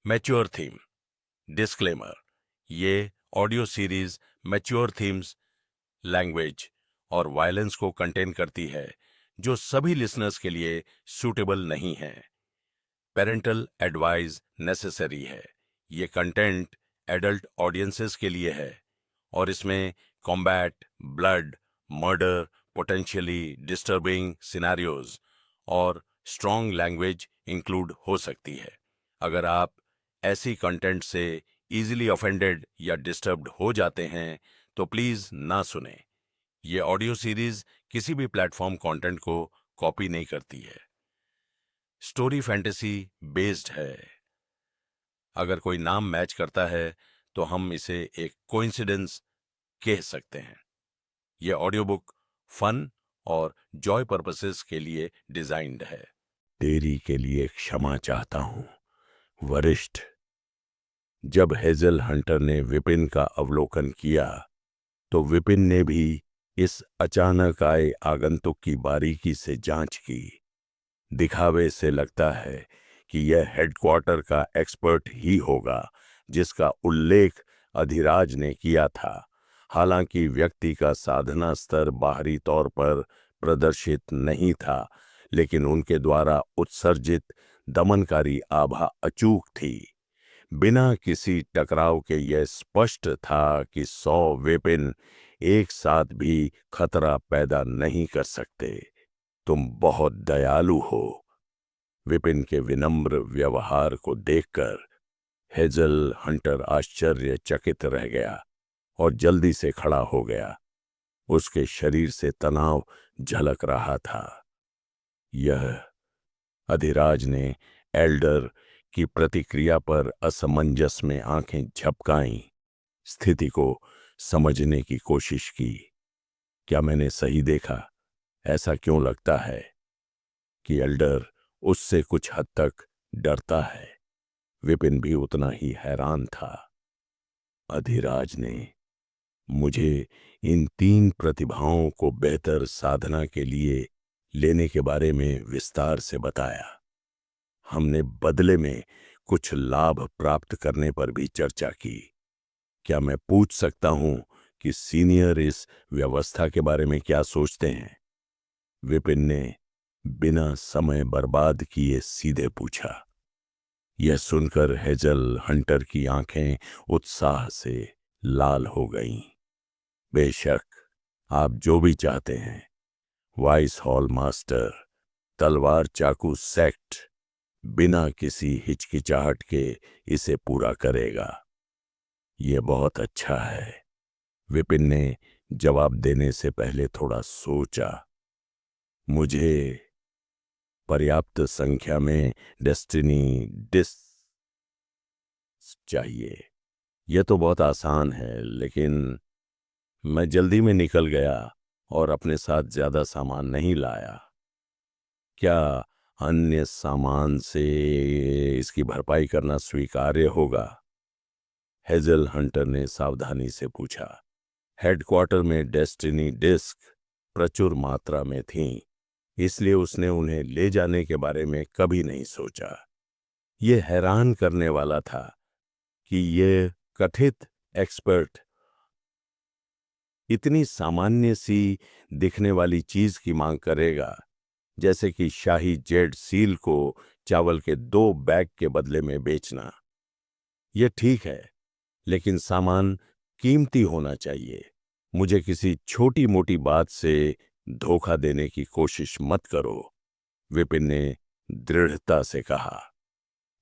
Mature theme. Disclaimer, ये audio series mature themes, language और violence को कंटेन करती है जो सभी लिसनर्स के लिए सूटेबल नहीं है। पेरेंटल एडवाइस नेसेसरी है। ये कंटेंट एडल्ट ऑडियंसेस के लिए है और इसमें combat, blood, murder, potentially disturbing scenarios और स्ट्रॉन्ग लैंग्वेज इंक्लूड हो सकती है। अगर आप ऐसी कंटेंट से इजीली ऑफेंडेड या डिस्टर्ब्ड हो जाते हैं तो प्लीज ना सुने। ये ऑडियो सीरीज किसी भी प्लेटफॉर्म कंटेंट को कॉपी नहीं करती है। स्टोरी फैंटेसी बेस्ड है। अगर कोई नाम मैच करता है तो हम इसे एक कोइंसिडेंस कह सकते हैं। यह ऑडियो बुक फन और जॉय पर्पसेस के लिए डिजाइन्ड है। देरी के लिए क्षमा चाहता हूं, वरिष्ठ। जब हेजल हंटर ने विपिन का अवलोकन किया तो विपिन ने भी इस अचानक आए आगंतुक की बारीकी से जांच की। दिखावे से लगता है कि यह हेडक्वार्टर का एक्सपर्ट ही होगा जिसका उल्लेख अधिराज ने किया था। हालांकि व्यक्ति का साधना स्तर बाहरी तौर पर प्रदर्शित नहीं था, लेकिन उनके द्वारा उत्सर्जित दमनकारी आभा अचूक थी। बिना किसी टकराव के यह स्पष्ट था कि 100 वेपन एक साथ भी खतरा पैदा नहीं कर सकते। तुम बहुत दयालु हो। विपिन के विनम्र व्यवहार को देखकर हेजल हंटर आश्चर्यचकित रह गया और जल्दी से खड़ा हो गया। उसके शरीर से तनाव झलक रहा था। यह अधिराज ने एल्डर की प्रतिक्रिया पर असमंजस में आंखें झपकाईं, स्थिति को समझने की कोशिश की। क्या मैंने सही देखा? ऐसा क्यों लगता है कि एल्डर उससे कुछ हद तक डरता है? विपिन भी उतना ही हैरान था। अधिराज ने मुझे इन 3 प्रतिभाओं को बेहतर साधना के लिए लेने के बारे में विस्तार से बताया। हमने बदले में कुछ लाभ प्राप्त करने पर भी चर्चा की। क्या मैं पूछ सकता हूं कि सीनियर इस व्यवस्था के बारे में क्या सोचते हैं? विपिन ने बिना समय बर्बाद किए सीधे पूछा। यह सुनकर हेजल हंटर की आंखें उत्साह से लाल हो गईं। बेशक, आप जो भी चाहते हैं। वाइस हॉल मास्टर तलवार चाकू सेक्ट बिना किसी हिचकिचाहट के इसे पूरा करेगा। यह बहुत अच्छा है। विपिन ने जवाब देने से पहले थोड़ा सोचा। मुझे पर्याप्त संख्या में डेस्टिनी डिस्क चाहिए। यह तो बहुत आसान है, लेकिन मैं जल्दी में निकल गया और अपने साथ ज्यादा सामान नहीं लाया। क्या अन्य सामान से इसकी भरपाई करना स्वीकार्य होगा? हेजल हंटर ने सावधानी से पूछा। हेडक्वार्टर में डेस्टिनी डिस्क प्रचुर मात्रा में थीं, इसलिए उसने उन्हें ले जाने के बारे में कभी नहीं सोचा। यह हैरान करने वाला था कि यह कथित एक्सपर्ट इतनी सामान्य सी दिखने वाली चीज की मांग करेगा, जैसे कि शाही जेड सील को चावल के 2 बैग के बदले में बेचना। यह ठीक है, लेकिन सामान कीमती होना चाहिए। मुझे किसी छोटी मोटी बात से धोखा देने की कोशिश मत करो, विपिन ने दृढ़ता से कहा।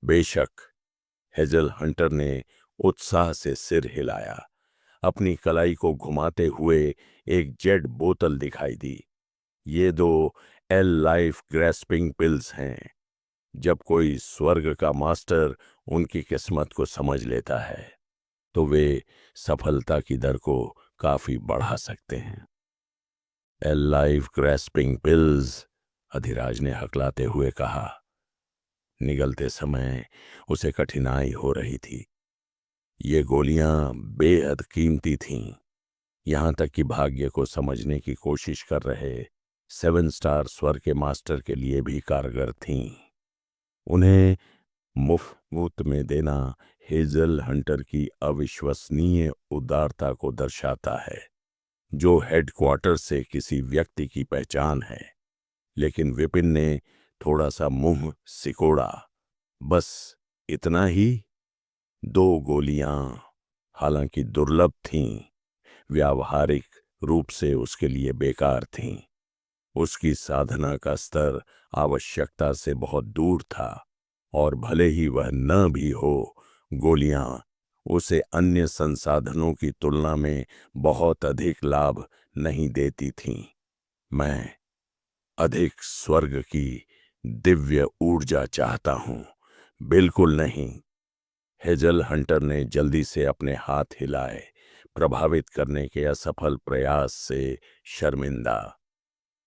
बेशक, हेजल हंटर ने उत्साह से सिर हिलाया। अपनी कलाई को घुमाते हुए एक जेड बोतल दिखाई दी। ये 2 एल लाइफ ग्रेस्पिंग पिल्स हैं। जब कोई स्वर्ग का मास्टर उनकी किस्मत को समझ लेता है तो वे सफलता की दर को काफी बढ़ा सकते हैं। L life grasping pills, Adhiraj ने हकलाते हुए कहा। निगलते समय उसे कठिनाई हो रही थी। ये गोलियां बेहद कीमती थीं, यहां तक कि भाग्य को समझने की कोशिश कर रहे 7 स्टार स्वर के मास्टर के लिए भी कारगर थीं। उन्हें मुफ्त में देना हेजल हंटर की अविश्वसनीय उदारता को दर्शाता है, जो हेडक्वार्टर से किसी व्यक्ति की पहचान है। लेकिन विपिन ने थोड़ा सा मुंह सिकोड़ा। बस इतना ही? 2 गोलियां, हालांकि दुर्लभ थीं, व्यावहारिक रूप से उसके लिए बेकार थीं। उसकी साधना का स्तर आवश्यकता से बहुत दूर था, और भले ही वह न भी हो, गोलियां उसे अन्य संसाधनों की तुलना में बहुत अधिक लाभ नहीं देती थीं। मैं अधिक स्वर्ग की दिव्य ऊर्जा चाहता हूं, बिल्कुल नहीं। हेजल हंटर ने जल्दी से अपने हाथ हिलाए, प्रभावित करने के असफल प्रयास से शर्मिंदा।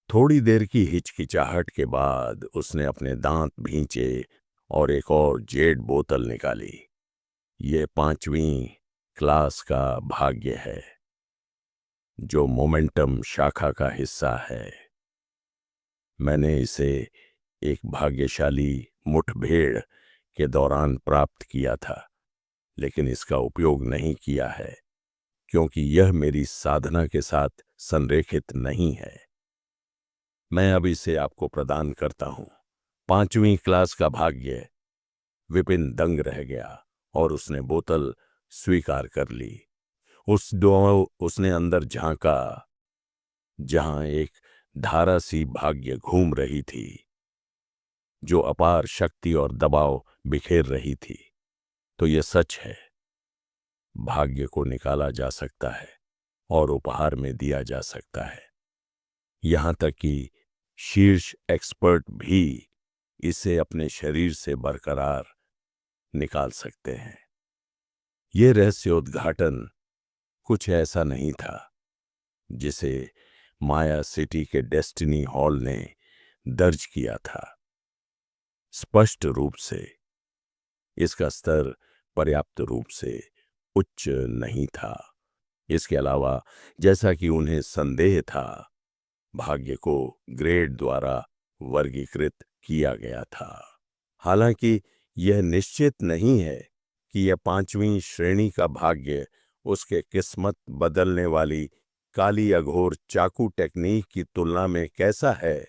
थोड़ी देर की हिचकिचाहट के बाद उसने अपने दांत भींचे और एक और जेड बोतल निकाली। ये 5वीं क्लास का भाग्य है, जो मोमेंटम शाखा का हिस्सा है। मैंने इसे एक भाग्यशाली मुठभेड़ के दौरान प्राप्त किया था, लेकिन इसका उपयोग नहीं किया है, क्योंकि यह मेरी साधना के साथ संरेखित नहीं है। मैं अब इसे आपको प्रदान करता हूं। 5वीं क्लास का भाग्य। विपिन दंग रह गया और उसने बोतल स्वीकार कर ली। उसने अंदर झांका, जहां एक धारा सी भाग्य घूम रही थी, जो अपार शक्ति और दबाव बिखेर रही थी। तो यह सच है, भाग्य को निकाला जा सकता है और उपहार में दिया जा सकता है। यहां तक कि शीर्ष एक्सपर्ट भी इसे अपने शरीर से बरकरार निकाल सकते हैं। यह रहस्योद्घाटन कुछ ऐसा नहीं था जिसे माया सिटी के डेस्टिनी हॉल ने दर्ज किया था। स्पष्ट रूप से इसका स्तर पर्याप्त रूप से उच्च नहीं था। इसके अलावा, जैसा कि उन्हें संदेह था, भाग्य को ग्रेड द्वारा वर्गीकृत किया गया था। हालांकि यह निश्चित नहीं है कि यह 5वीं श्रेणी का भाग्य उसके किस्मत बदलने वाली काली अघोर चाकू टेक्निक की तुलना में कैसा है,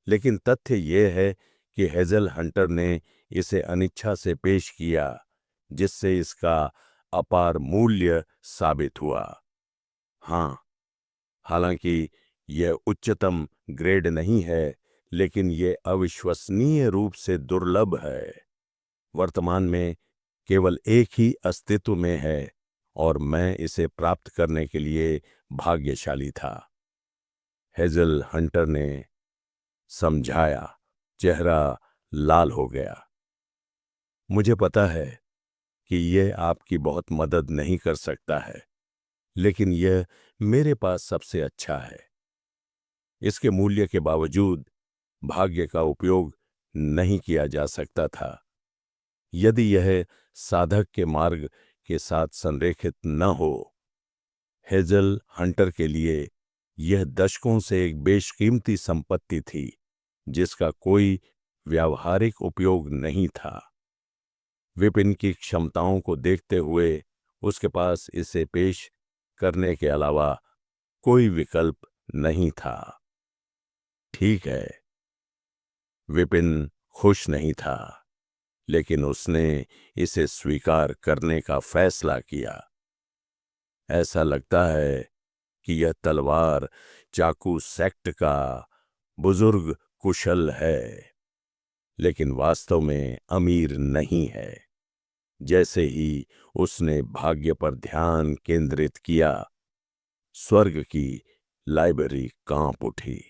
लेकिन तथ्य यह है कि हेजल हंटर ने इसे अनिच्छा से पेश किया, जिससे इसका अपार मूल्य साबित हुआ। हाँ, हालांकि यह उच्चतम ग्रेड नहीं है, लेकिन यह अविश्वसनीय रूप से दुर्लभ है। वर्तमान में केवल एक ही अस्तित्व में है, और मैं इसे प्राप्त करने के लिए भाग्यशाली था। हेजल हंटर ने समझाया। चेहरा लाल हो गया। मुझे पता है कि यह आपकी बहुत मदद नहीं कर सकता है, लेकिन यह मेरे पास सबसे अच्छा है। इसके मूल्य के बावजूद भाग्य का उपयोग नहीं किया जा सकता था। यदि यह साधक के मार्ग के साथ संरेखित न हो। हेजल हंटर के लिए यह दशकों से एक बेशकीमती संपत्ति थी, जिसका कोई व्यावहारिक उपयोग नहीं था। विपिन की क्षमताओं को देखते हुए उसके पास इसे पेश करने के अलावा कोई विकल्प नहीं था। ठीक है, विपिन खुश नहीं था, लेकिन उसने इसे स्वीकार करने का फैसला किया। ऐसा लगता है कि यह तलवार चाकू सेक्ट का बुजुर्ग कुशल है, लेकिन वास्तव में अमीर नहीं है। जैसे ही उसने भाग्य पर ध्यान केंद्रित किया, स्वर्ग की लाइब्रेरी कांप उठी।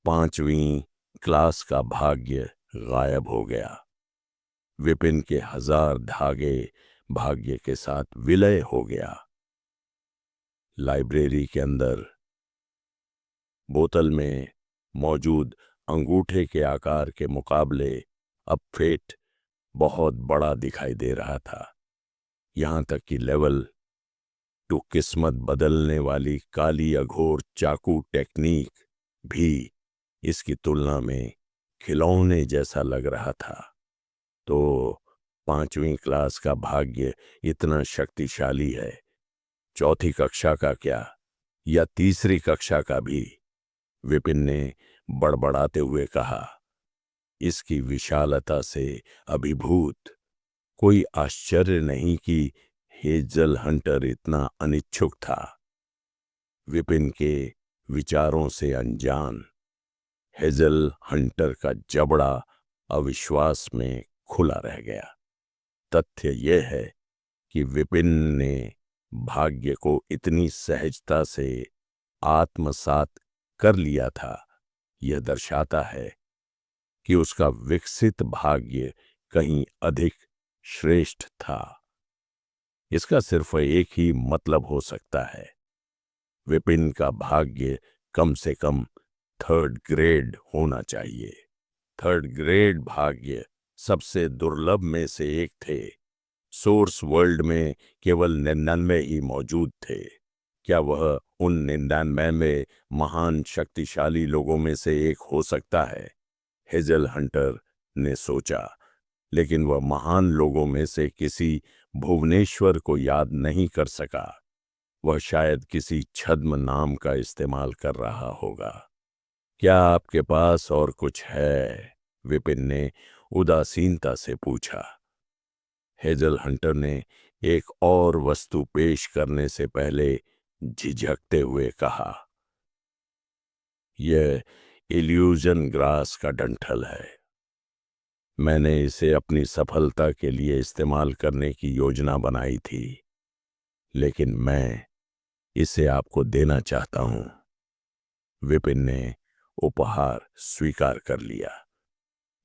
5वीं क्लास का भाग्य गायब हो गया। विपिन के 1000 धागे भाग्य के साथ विलय हो गया। लाइब्रेरी के अंदर बोतल में मौजूद अंगूठे के आकार के मुकाबले अब फेट बहुत बड़ा दिखाई दे रहा था। यहां तक कि लेवल 2 किस्मत बदलने वाली काली अघोर चाकू टेक्निक भी इसकी तुलना में खिलौने जैसा लग रहा था। तो 5वीं क्लास का भाग्य इतना शक्तिशाली है, चौथी कक्षा का क्या, या तीसरी कक्षा का भी? विपिन ने बड़बड़ाते हुए कहा। इसकी विशालता से अभिभूत, कोई आश्चर्य नहीं कि हेजल हंटर इतना अनिच्छुक था। विपिन के विचारों से अनजान हेजल हंटर का जबड़ा अविश्वास में खुला रह गया। तथ्य यह है कि विपिन ने भाग्य को इतनी सहजता से आत्मसात कर लिया था, यह दर्शाता है कि उसका विकसित भाग्य कहीं अधिक श्रेष्ठ था। इसका सिर्फ एक ही मतलब हो सकता है, विपिन का भाग्य कम से कम 3rd ग्रेड होना चाहिए। 3rd ग्रेड भाग्य सबसे दुर्लभ में से एक थे। सोर्स वर्ल्ड में केवल 99 ही मौजूद थे। क्या वह उन 99 में महान शक्तिशाली लोगों में से एक हो सकता है? हेजल हंटर ने सोचा, लेकिन वह महान लोगों में से किसी भुवनेश्वर को याद नहीं कर सका। वह शायद किसी छद्म नाम का इस्तेमाल कर रहा होगा। क्या आपके पास और कुछ है? विपिन ने उदासीनता से पूछा। हेजल हंटर ने एक और वस्तु पेश करने से पहले झिझकते हुए कहा, यह इल्यूजन ग्रास का डंठल है। मैंने इसे अपनी सफलता के लिए इस्तेमाल करने की योजना बनाई थी, लेकिन मैं इसे आपको देना चाहता हूं। विपिन ने उपहार स्वीकार कर लिया।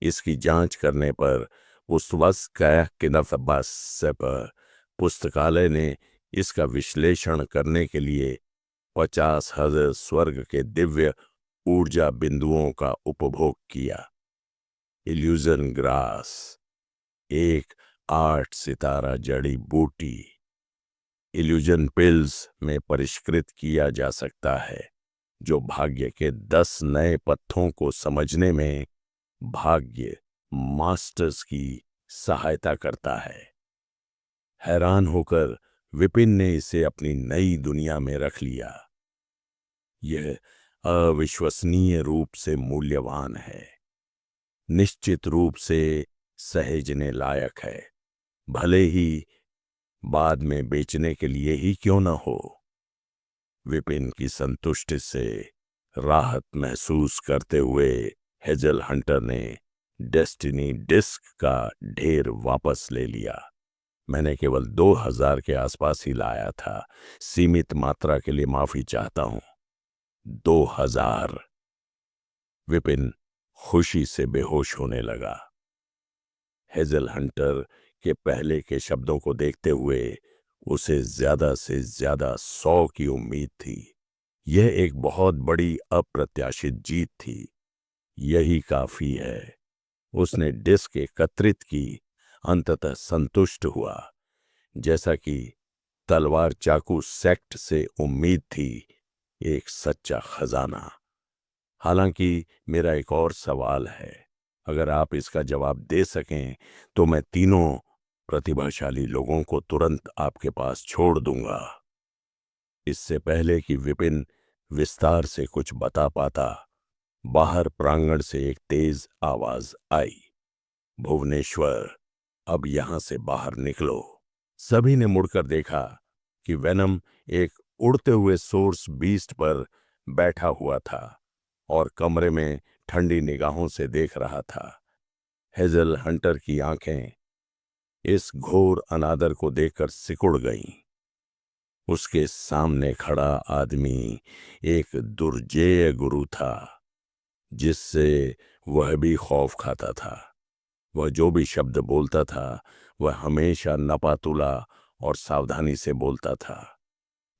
इसकी जांच करने पर पुस्तकालय ने इसका विश्लेषण करने के लिए 50,000 स्वर्ग के दिव्य ऊर्जा बिंदुओं का उपभोग किया। इल्यूजन ग्रास एक 8 सितारा जड़ी बूटी इल्यूजन पिल्स में परिष्कृत किया जा सकता है, जो भाग्य के 10 नए पथों को समझने में भाग्य मास्टर्स की सहायता करता है। हैरान होकर विपिन ने इसे अपनी नई दुनिया में रख लिया। यह अविश्वसनीय रूप से मूल्यवान है, निश्चित रूप से सहेजने लायक है, भले ही बाद में बेचने के लिए ही क्यों न हो। विपिन की संतुष्टि से राहत महसूस करते हुए हेजल हंटर ने डेस्टिनी डिस्क का ढेर वापस ले लिया। मैंने केवल 2000 के आसपास ही लाया था। सीमित मात्रा के लिए माफी चाहता हूं। 2000। विपिन खुशी से बेहोश होने लगा। हेजल हंटर के पहले के शब्दों को देखते हुए उसे ज्यादा से ज्यादा 100 की उम्मीद थी। यह एक बहुत बड़ी अप्रत्याशित जीत थी। यही काफी है। उसने डिस्क एकत्रित की, अंततः संतुष्ट हुआ, जैसा कि तलवार चाकू सेक्ट से उम्मीद थी, एक सच्चा खजाना। हालांकि मेरा एक और सवाल है। अगर आप इसका जवाब दे सकें तो मैं तीनों प्रतिभाशाली लोगों को तुरंत आपके पास छोड़ दूंगा। इससे पहले कि विपिन विस्तार से कुछ बता पाता, बाहर प्रांगण से एक तेज आवाज आई, भुवनेश्वर, अब यहां से बाहर निकलो। सभी ने मुड़कर देखा कि वेनम एक उड़ते हुए सोर्स बीस्ट पर बैठा हुआ था और कमरे में ठंडी निगाहों से देख रहा था। हेजल हंटर की आंखें इस घोर अनादर को देखकर सिकुड़ गईं। उसके सामने खड़ा आदमी एक दुर्जेय गुरु था, जिससे वह भी खौफ खाता था। वह जो भी शब्द बोलता था, वह हमेशा नपातुला और सावधानी से बोलता था।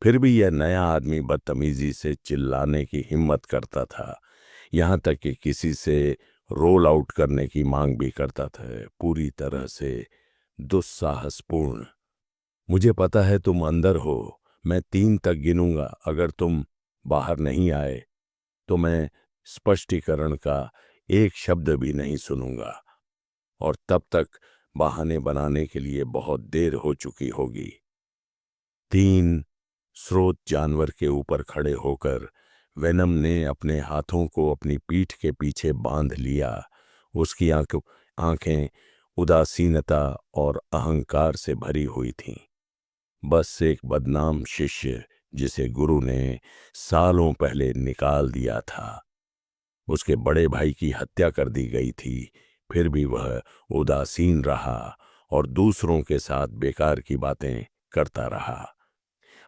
फिर भी यह नया आदमी बदतमीजी से चिल्लाने की हिम्मत करता था, यहां तक कि किसी से रोल आउट करने की मांग भी करता था, पूरी तरह से दुस्साहसपूर्ण। मुझे पता है तुम अंदर हो। मैं 3 तक गिनूंगा। अगर तुम बाहर नहीं आए तो मैं स्पष्टीकरण का एक शब्द भी नहीं सुनूंगा। और तब तक बहाने बनाने के लिए बहुत देर हो चुकी होगी। 3 स्रोत जानवर के ऊपर खड़े होकर वेनम ने अपने हाथों को अपनी पीठ के पीछे बांध लिया। उसकी आंखें उदासीनता और अहंकार से भरी हुई थीं। बस एक बदनाम शिष्य जिसे गुरु ने सालों पहले निकाल दिया था। उसके बड़े भाई की हत्या कर दी गई थी, फिर भी वह उदासीन रहा और दूसरों के साथ बेकार की बातें करता रहा।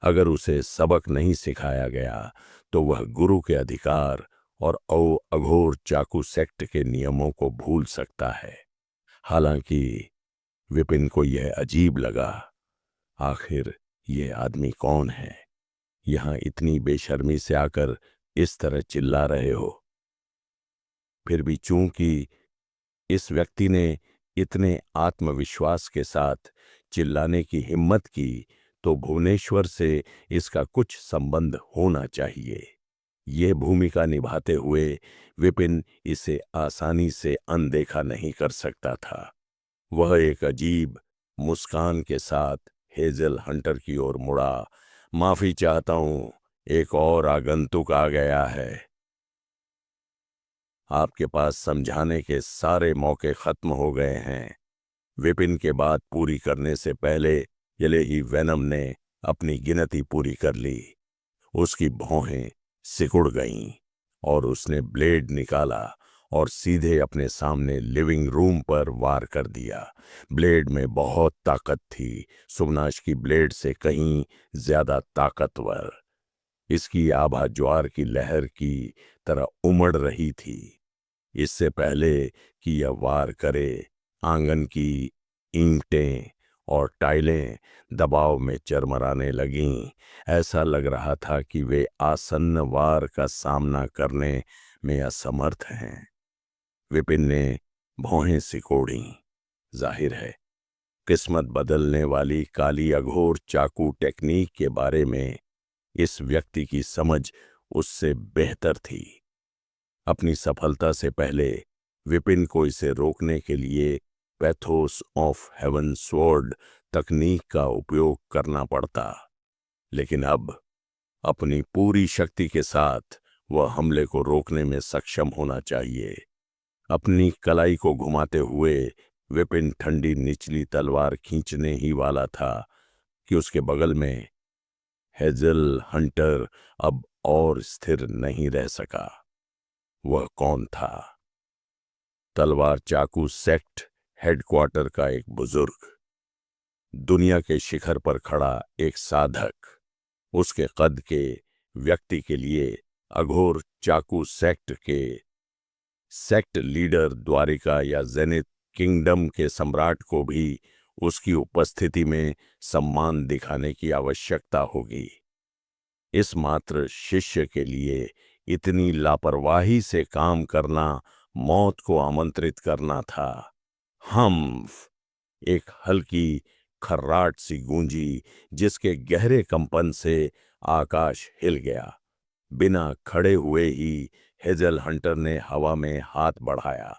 अगर उसे सबक नहीं सिखाया गया तो वह गुरु के अधिकार और अघोर चाकू सेक्ट के नियमों को भूल सकता है। हालांकि विपिन को यह अजीब लगा, आखिर ये आदमी कौन है? यहां इतनी बेशर्मी से आकर इस तरह चिल्ला रहे हो। फिर भी चूंकि इस व्यक्ति ने इतने आत्मविश्वास के साथ चिल्लाने की हिम्मत की, तो भुवनेश्वर से इसका कुछ संबंध होना चाहिए। ये भूमिका निभाते हुए विपिन इसे आसानी से अनदेखा नहीं कर सकता था। वह एक अजीब मुस्कान के साथ हेजल हंटर की ओर मुड़ा। माफी चाहता हूं, एक और आगंतुक आ गया है। आपके पास समझाने के सारे मौके खत्म हो गए हैं। विपिन के बात पूरी करने से पहले चले ही वेनम ने अपनी गिनती पूरी कर ली। उसकी भौहें सिकुड़ गईं और उसने ब्लेड निकाला और सीधे अपने सामने लिविंग रूम पर वार कर दिया। ब्लेड में बहुत ताकत थी, सुमनाश की ब्लेड से कहीं ज्यादा ताकतवर। इसकी आभा ज्वार की लहर की तरह उमड़ रही थी। इससे पहले कि यह वार करे, आंगन की ईंटें और टाइलें दबाव में चरमराने लगीं। ऐसा लग रहा था कि वे आसन्न वार का सामना करने में असमर्थ हैं। विपिन ने भौहें सिकोड़ी। जाहिर है, किस्मत बदलने वाली काली अघोर चाकू टेक्निक के बारे में इस व्यक्ति की समझ उससे बेहतर थी। अपनी सफलता से पहले विपिन को इसे रोकने के लिए पैथोस ऑफ हेवन स्वॉर्ड तकनीक का उपयोग करना पड़ता, लेकिन अब अपनी पूरी शक्ति के साथ वह हमले को रोकने में सक्षम होना चाहिए। अपनी कलाई को घुमाते हुए विपिन ठंडी निचली तलवार खींचने ही वाला था कि उसके बगल में हेजल हंटर अब और स्थिर नहीं रह सका। वह कौन था? तलवार चाकू सेक्ट हेडक्वार्टर का एक बुजुर्ग, दुनिया के शिखर पर खड़ा एक साधक। उसके कद के व्यक्ति के लिए अघोर चाकू सेक्ट लीडर द्वारिका या जेनिथ किंगडम के सम्राट को भी उसकी उपस्थिति में सम्मान दिखाने की आवश्यकता होगी। इस मात्र शिष्य के लिए इतनी लापरवाही से काम करना मौत को आमंत्रित करना था। हम्फ! एक हल्की खर्राट सी गूंजी, जिसके गहरे कंपन से आकाश हिल गया। बिना खड़े हुए ही हेजल हंटर ने हवा में हाथ बढ़ाया।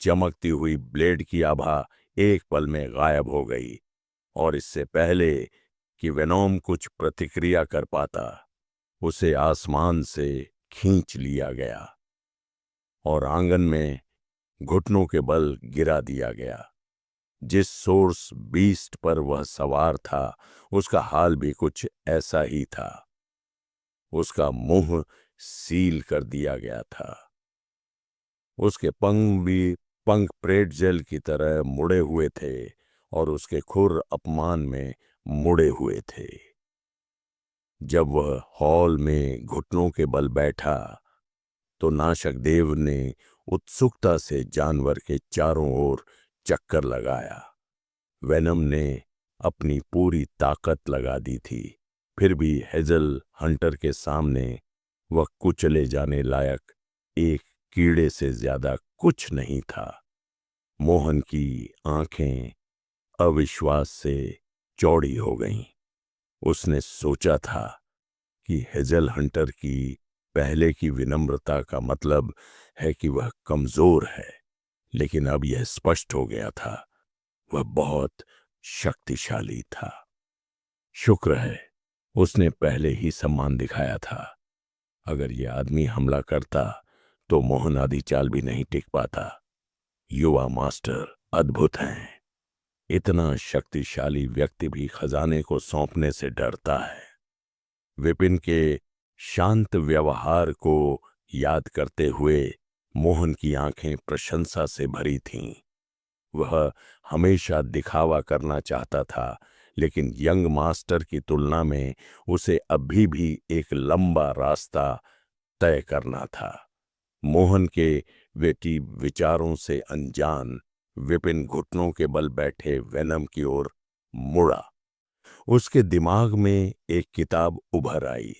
चमकती हुई ब्लेड की आभा एक पल में गायब हो गई और इससे पहले कि वेनोम कुछ प्रतिक्रिया कर पाता, उसे आसमान से खींच लिया गया और आंगन में घुटनों के बल गिरा दिया गया। जिस सोर्स बीस्ट पर वह सवार था, उसका हाल भी कुछ ऐसा ही था। उसका मुंह सील कर दिया गया था। उसके पंख प्रेटजेल की तरह मुड़े हुए थे और उसके खुर अपमान में मुड़े हुए थे। जब वह हॉल में घुटनों के बल बैठा तो नाशक देव ने उत्सुकता से जानवर के चारों ओर चक्कर लगाया। वेनम ने अपनी पूरी ताकत लगा दी थी, फिर भी हेजल हंटर के सामने वह कुचले जाने लायक एक कीड़े से ज्यादा कुछ नहीं था। मोहन की आंखें अविश्वास से चौड़ी हो गईं। उसने सोचा था कि हेजल हंटर की पहले की विनम्रता का मतलब है कि वह कमजोर है, लेकिन अब यह स्पष्ट हो गया था, वह बहुत शक्तिशाली था। शुक्र है उसने पहले ही सम्मान दिखाया था। अगर यह आदमी हमला करता तो मोहन आदि चाल भी नहीं टिक पाता। युवा मास्टर अद्भुत हैं। इतना शक्तिशाली व्यक्ति भी खजाने को सौंपने से डरता है। विपिन के शांत व्यवहार को याद करते हुए मोहन की आंखें प्रशंसा से भरी थीं। वह हमेशा दिखावा करना चाहता था, लेकिन यंग मास्टर की तुलना में उसे अभी भी एक लंबा रास्ता तय करना था। मोहन के वेटी विचारों से अनजान विपिन घुटनों के बल बैठे वेनम की ओर मुड़ा। उसके दिमाग में एक किताब उभर आई।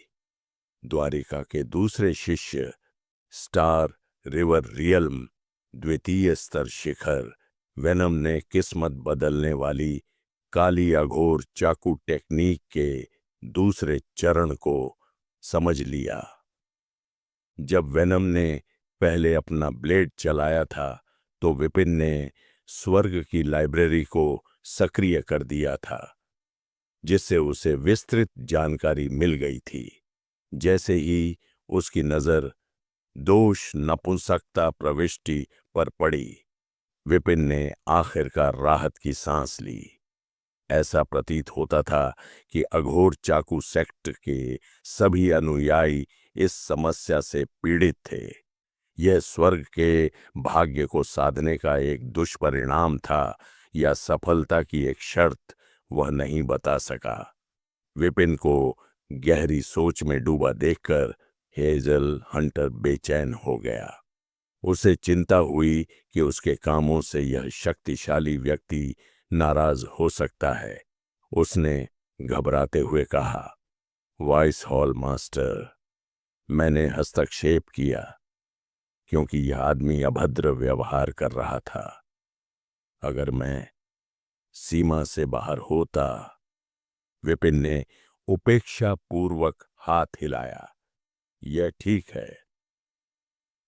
द्वारिका के दूसरे शिष्य, स्टार रिवर रियल्म, द्वितीय स्तर शिखर। वेनम ने किस्मत बदलने वाली काली अघोर चाकू टेक्निक के दूसरे चरण को समझ लिया। जब वेनम ने पहले अपना ब्लेड चलाया था तो विपिन ने स्वर्ग की लाइब्रेरी को सक्रिय कर दिया था, जिससे उसे विस्तृत जानकारी मिल गई थी। जैसे ही उसकी नजर दोष नपुंसकता प्रविष्टि पर पड़ी, विपिन ने आखिरकार राहत की सांस ली। ऐसा प्रतीत होता था कि अघोर चाकू सेक्ट के सभी अनुयायी इस समस्या से पीड़ित थे। यह स्वर्ग के भाग्य को साधने का एक दुष्परिणाम था या सफलता की एक शर्त, वह नहीं बता सका। विपिन को गहरी सोच में डूबा देखकर हेजल हंटर बेचैन हो गया। उसे चिंता हुई कि उसके कामों से यह शक्तिशाली व्यक्ति नाराज हो सकता है। उसने घबराते हुए कहा, वॉइस हॉल मास्टर, मैंने हस्तक्षेप किया क्योंकि यह आदमी अभद्र व्यवहार कर रहा था। अगर मैं सीमा से बाहर होता। विपिन ने उपेक्षा पूर्वक हाथ हिलाया। यह ठीक है।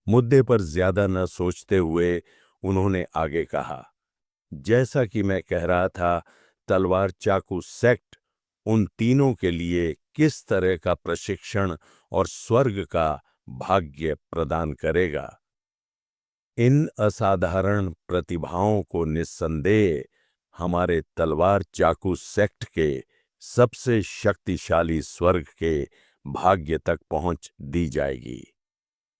मुद्दे पर ज्यादा न सोचते हुए उन्होंने आगे कहा, जैसा कि मैं कह रहा था, तलवार चाकू सेक्ट उन तीनों के लिए किस तरह का प्रशिक्षण और स्वर्ग का भाग्य प्रदान करेगा। इन असाधारण प्रतिभाओं को निस्संदेह हमारे तलवार चाकू सेक्ट के सबसे शक्तिशाली स्वर्ग के भाग्य तक पहुंच दी जाएगी।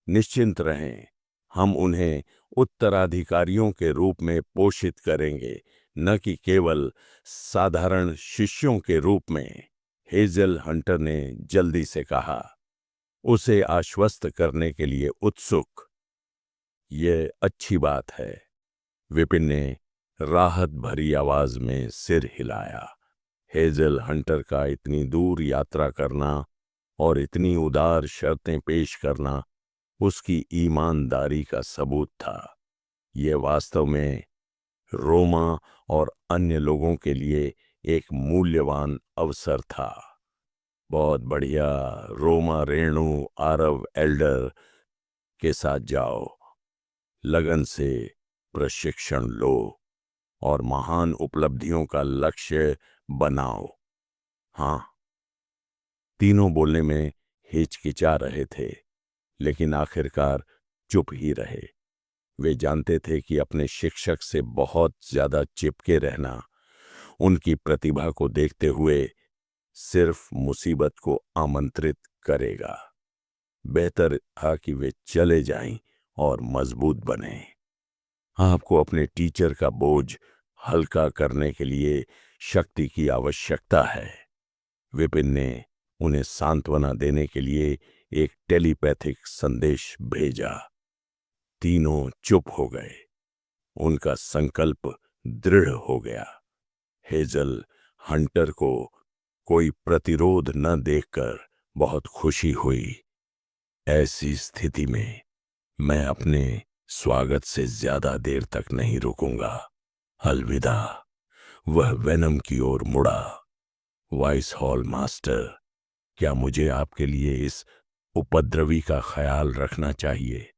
निश्चिंत रहें, हम उन्हें उत्तराधिकारियों के रूप में पोषित करेंगे, न कि केवल साधारण शिष्यों के रूप में। हेजल हंटर ने जल्दी से कहा, उसे आश्वस्त करने के लिए उत्सुक। यह अच्छी बात है। विपिन ने राहत भरी आवाज में सिर हिलाया। हेजल हंटर का इतनी दूर यात्रा करना और इतनी उदार शर्तें पेश करना उसकी ईमानदारी का सबूत था। यह वास्तव में रोमा और अन्य लोगों के लिए एक मूल्यवान अवसर था। बहुत बढ़िया, रोमा, रेणु, आरव, एल्डर के साथ जाओ, लगन से प्रशिक्षण लो और महान उपलब्धियों का लक्ष्य बनाओ। हाँ। तीनों बोलने में हिचकिचा रहे थे, लेकिन आखिरकार चुप ही रहे। वे जानते थे कि अपने शिक्षक से बहुत ज्यादा चिपके रहना उनकी प्रतिभा को देखते हुए सिर्फ मुसीबत को आमंत्रित करेगा। बेहतर था कि वे चले जाएं और मजबूत बने। आपको अपने टीचर का बोझ हल्का करने के लिए शक्ति की आवश्यकता है। विपिन ने उन्हें सांत्वना देने के लिए एक टेलीपैथिक संदेश भेजा। तीनों चुप हो गए। उनका संकल्प दृढ़ हो गया। हेजल हंटर को कोई प्रतिरोध न देखकर बहुत खुशी हुई। ऐसी स्थिति में मैं अपने स्वागत से ज्यादा देर तक नहीं रुकूंगा। अलविदा। वह वेनम की ओर मुड़ा। वॉइस हॉल मास्टर, क्या मुझे आपके लिए इस उपद्रवी का ख्याल रखना चाहिए?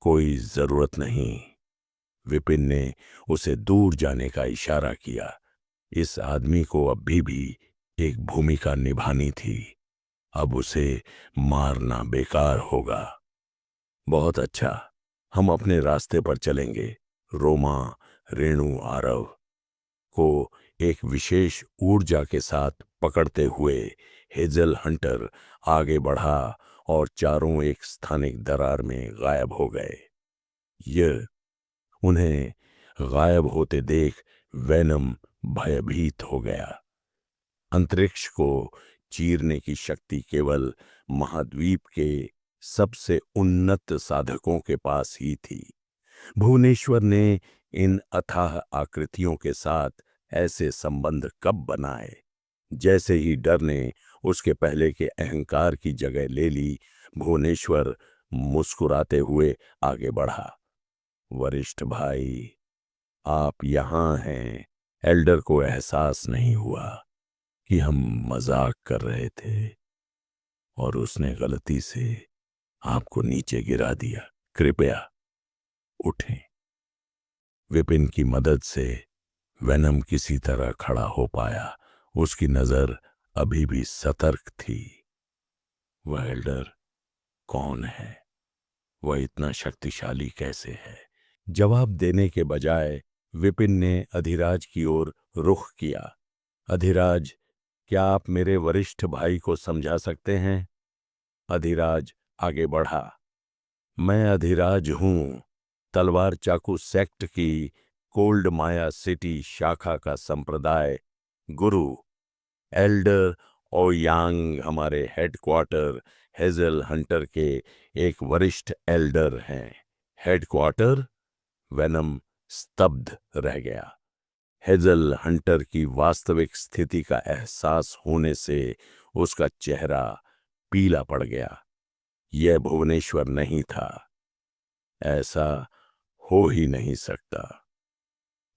कोई जरूरत नहीं। विपिन ने उसे दूर जाने का इशारा किया। इस आदमी को अभी भी एक भूमिका निभानी थी, अब उसे मारना बेकार होगा। बहुत अच्छा, हम अपने रास्ते पर चलेंगे। रोमा, रेणु, आरव को एक विशेष ऊर्जा के साथ पकड़ते हुए हेजल हंटर आगे बढ़ा और चारों एक स्थानिक दरार में गायब हो गए। यह उन्हें गायब होते देख वेनम भयभीत हो गया। अंतरिक्ष को चीरने की शक्ति केवल महाद्वीप के सबसे उन्नत साधकों के पास ही थी। भुवनेश्वर ने इन अथाह आकृतियों के साथ ऐसे संबंध कब बनाए? जैसे ही डर ने उसके पहले के अहंकार की जगह ले ली, भुवनेश्वर मुस्कुराते हुए आगे बढ़ा। वरिष्ठ भाई, आप यहां हैं। एल्डर को एहसास नहीं हुआ कि हम मजाक कर रहे थे और उसने गलती से आपको नीचे गिरा दिया। कृपया उठें। विपिन की मदद से वेनम किसी तरह खड़ा हो पाया। उसकी नजर अभी भी सतर्क थी। वह एल्डर कौन है? वह इतना शक्तिशाली कैसे है? जवाब देने के बजाय विपिन ने अधिराज की ओर रुख किया। अधिराज, क्या आप मेरे वरिष्ठ भाई को समझा सकते हैं? अधिराज आगे बढ़ा। मैं अधिराज हूं, तलवार चाकू सेक्ट की कोल्ड माया सिटी शाखा का संप्रदाय गुरु। एल्डर ओयांग हमारे हेडक्वार्टर हेजल हंटर के एक वरिष्ठ एल्डर हैं। हेडक्वार्टर? वेनम स्तब्ध रह गया। हेजल हंटर की वास्तविक स्थिति का एहसास होने से उसका चेहरा पीला पड़ गया। यह भुवनेश्वर नहीं था। ऐसा हो ही नहीं सकता।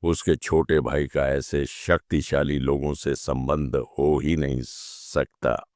उसके छोटे भाई का ऐसे शक्तिशाली लोगों से संबंध हो ही नहीं सकता।